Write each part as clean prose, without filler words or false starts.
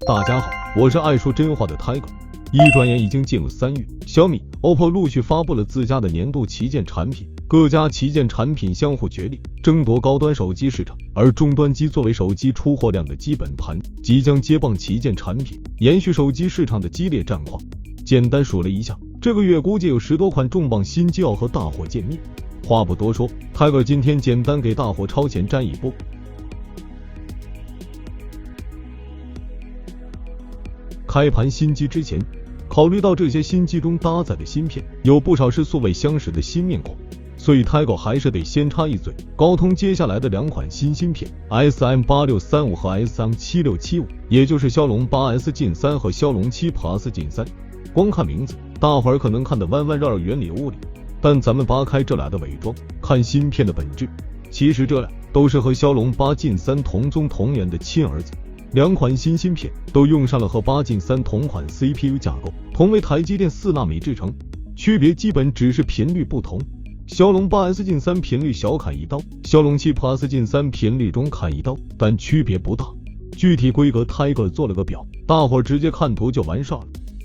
大家好，我是爱说真话的 Tiger。一转眼已经进入3月，小米、OPPO 陆续发布了自家的年度旗舰产品，各家旗舰产品相互角力，争夺高端手机市场。而终端机作为手机出货量的基本盘，即将接棒旗舰产品，延续手机市场的激烈战况。简单数了一下，这个月估计有10多款重磅新机要和大伙见面。话不多说，Tiger今天简单给大伙超前瞻一波。开盘新机之前，考虑到这些新机中搭载的芯片有不少是素未相识的新面孔，所以 Tiger 还是得先插一嘴，高通接下来的2款新芯片 SM8635 和 SM7675， 也就是骁龙 8S Gen 3和骁龙7 Plus Gen 3。光看名字，大伙儿可能看得弯弯绕绕云里雾里，但咱们扒开这俩的伪装，看芯片的本质，其实这俩都是和骁龙8 Gen 3同宗同源的亲儿子。2款新芯片都用上了和8 Gen 3同款 CPU 架构，同为台积电4纳米制程，区别基本只是频率不同。骁龙 8S Gen 3频率小砍一刀，骁龙7 Plus Gen 3频率中砍一刀，但区别不大。具体规格 Tiger 做了个表，大伙直接看图就完事了。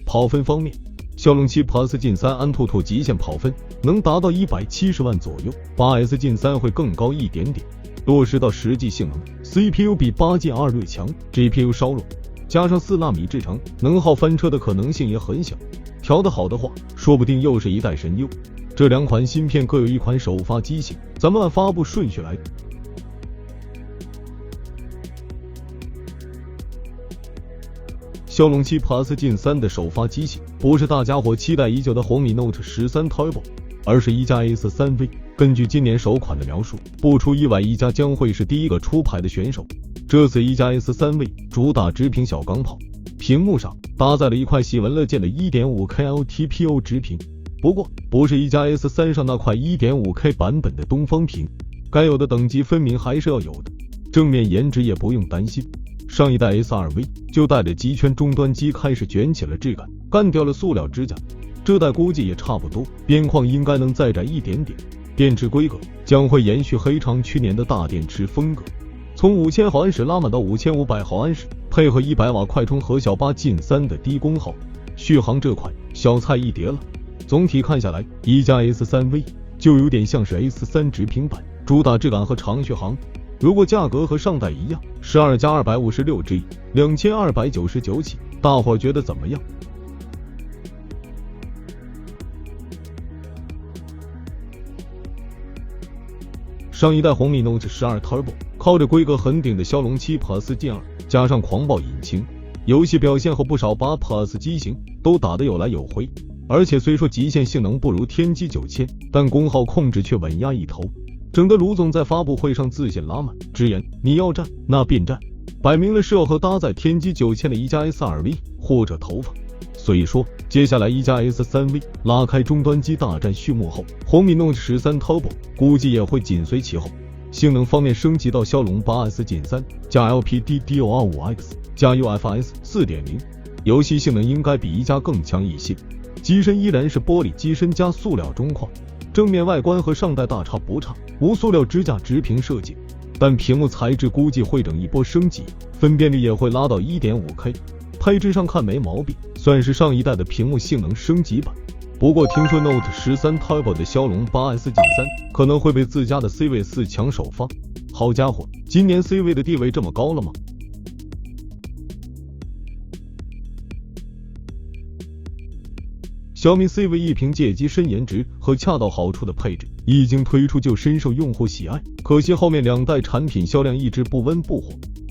跑分方面，骁龙7 Plus Gen 3安兔兔极限跑分能达到170万左右， 8S Gen 3会更高一点点。落实到实际性能， CPU 比8 Gen 2略强， GPU 稍弱，加上4纳米制程，能耗翻车的可能性也很小。调得好的话，说不定又是一代神优。这2款芯片各有一款首发机型，咱们按发布顺序来。骁龙7 Plus Gen 3的首发机型不是大家伙期待已久的红米 Note 13 Turbo， 而是一加 S3V。根据今年首款的描述，不出意外，一加将会是第一个出牌的选手。这次一加 S3V 主打直屏小钢炮，屏幕上搭载了一块喜闻乐见的 1.5K LTPO 直屏，不过不是一加 S3上那块 1.5K 版本的东方屏，该有的等级分明还是要有的。正面颜值也不用担心，上一代 S2V 就带着极圈终端机开始卷起了质感，干掉了塑料指甲，这代估计也差不多，边框应该能再窄一点点。电池规格将会延续黑长去年的大电池风格，从5000毫安时拉满到5500毫安时，配合100瓦快充和小8 Gen 3的低功耗，续航这块小菜一碟了。总体看下来，一加 S3V 就有点像是 S3 直屏版，主打质感和长续航。如果价格和上代一样，12+256G 2299起，大伙觉得怎么样？上一代红米 Note 12 Turbo 靠着规格很顶的骁龙7 Plus Gen 2，加上狂暴引擎，游戏表现和不少8 Plus 机型都打得有来有回。而且虽说极限性能不如天玑9000，但功耗控制却稳压一头，整得卢总在发布会上自信拉满，直言你要战那便战，摆明了是要和搭载天玑9000的一加 S2V 或者头发。所以说接下来一加 S3V 拉开终端机大战序幕后，红米 Note 13 Turbo 估计也会紧随其后。性能方面升级到骁龙 8S Gen 3加 LPDDR5X 加 UFS 4.0， 游戏性能应该比一加更强一些。机身依然是玻璃机身加塑料中框，正面外观和上代大差不差，无塑料支架直屏设计，但屏幕材质估计会整一波升级，分辨率也会拉到 1.5K， 配置上看没毛病，算是上一代的屏幕性能升级版。不过听说 Note 13 Turbo 的骁龙 8S Gen 3可能会被自家的 C 位4抢首发。好家伙，今年 C 位的地位这么高了吗？小米 C 位一屏借机深颜值和恰到好处的配置已经推出就深受用户喜爱，可惜后面2代产品销量一直不温不火。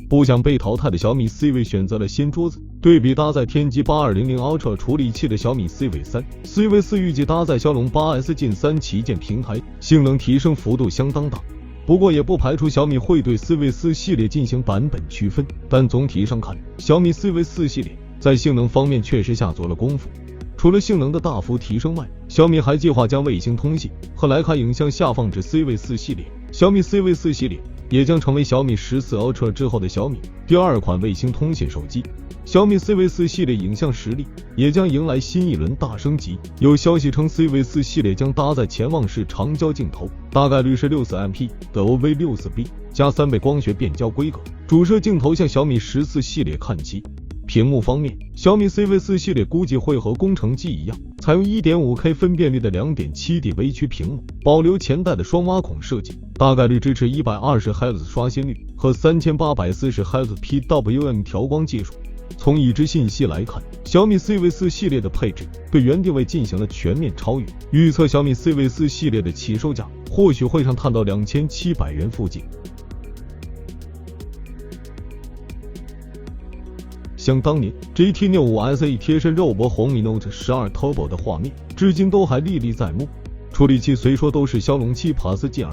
不想被淘汰的小米 C 位选择了掀桌子，对比搭载天玑8200 Ultra 处理器的小米 C 位3， C 位4预计搭载骁龙 8S Gen 3旗舰平台，性能提升幅度相当大。不过也不排除小米会对 C 位4系列进行版本区分，但总体上看，小米 C 位4系列在性能方面确实下足了功夫。除了性能的大幅提升外，小米还计划将卫星通信和徕卡影像下放至 C 位4系列，小米 CV4 系列也将成为小米14 Ultra 之后的小米第2款卫星通信手机。小米 CV4 系列影像实力也将迎来新一轮大升级。有消息称 CV4 系列将搭载潜望式长焦镜头，大概率是 64MP 的 OV64B 加3倍光学变焦规格，主摄镜头向小米14系列看齐。屏幕方面，小米 CV4 系列估计会和工程机一样，采用 1.5K 分辨率的 2.7D 微曲屏幕，保留前代的双挖孔设计，大概率支持 120Hz 刷新率和 3840Hz PWM 调光技术。从已知信息来看，小米 CV4 系列的配置对原定位进行了全面超越，预测小米 CV4 系列的起售价或许会上探到2700元附近。像当年 GT65 SE 贴身肉搏红米 Note 12 Turbo 的画面，至今都还历历在目。处理器虽说都是骁龙7 Plus Gen 2，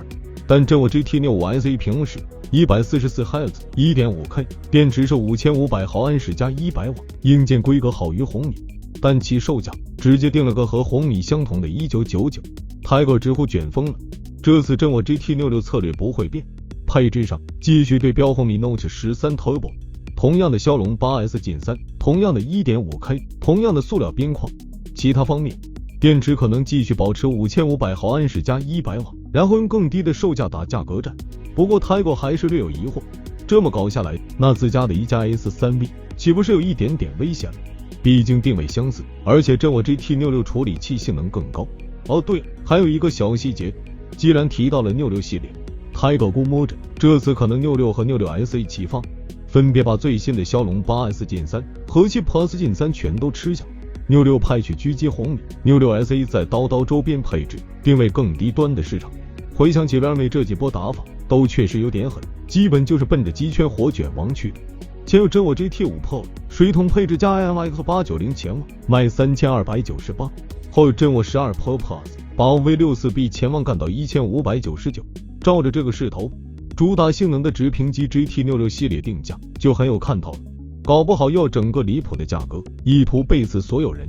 但真我 GT65 SE 屏幕是 144Hz 1.5K， 电池是5500毫安时加100瓦，硬件规格好于红米，但其售价直接定了个和红米相同的1999。Tiger 直呼卷疯了，这次真我 GT66 策略不会变，配置上继续对标红米 Note 13 Turbo。同样的骁龙 8S Gen 3，同样的 1.5K， 同样的塑料边框。其他方面，电池可能继续保持5500毫安时加100瓦，然后用更低的售价打价格战。不过 Tiger 还是略有疑惑，这么搞下来，那自家的一加 S3B 岂不是有一点点危险了？毕竟定位相似，而且真我 GT66 处理器性能更高。哦对了，还有一个小细节，既然提到了66系列， Tiger 估摸着这次可能66和66S 一起放，分别把最新的骁龙 8S Gen 3和7 Plus Gen 3全都吃下。66派去狙击红米，66 SE 在刀刀周边配置，定位更低端的市场。回想起realme这几波打法，都确实有点狠，基本就是奔着鸡圈火卷王去的。前有真我 GT5 Pro 水桶配置加 IMX 890前望，卖3298；后有真我12 Pro Plus 把 OV64B 前望干到1599。照着这个势头，主打性能的直屏机 GT66 系列定价就很有看头了，搞不好要整个离谱的价格，意图背刺所有人。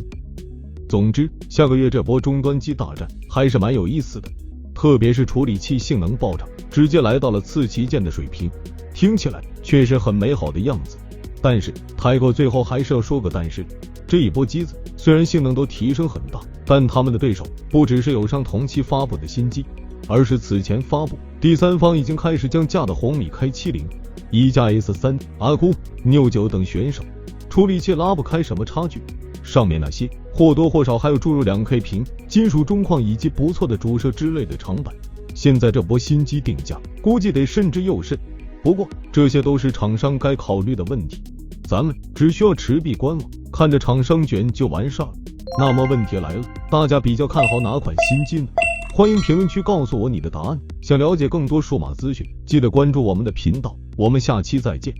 总之，下个月这波终端机大战还是蛮有意思的，特别是处理器性能暴涨，直接来到了次旗舰的水平，听起来确实很美好的样子。但是Tiger最后还是要说个但是，这一波机子虽然性能都提升很大，但他们的对手不只是友商同期发布的新机，而是此前发布第三方已经开始降价的红米 K70、一加 S3、阿酷、Neo 9等选手，处理器拉不开什么差距。上面那些或多或少还有注入 2K 屏、金属中框以及不错的主摄之类的长板。现在这波新机定价，估计得慎之又慎。不过这些都是厂商该考虑的问题，咱们只需要持币观望，看着厂商卷就完事了。那么问题来了，大家比较看好哪款新机呢？欢迎评论区告诉我你的答案。想了解更多数码资讯，记得关注我们的频道。我们下期再见。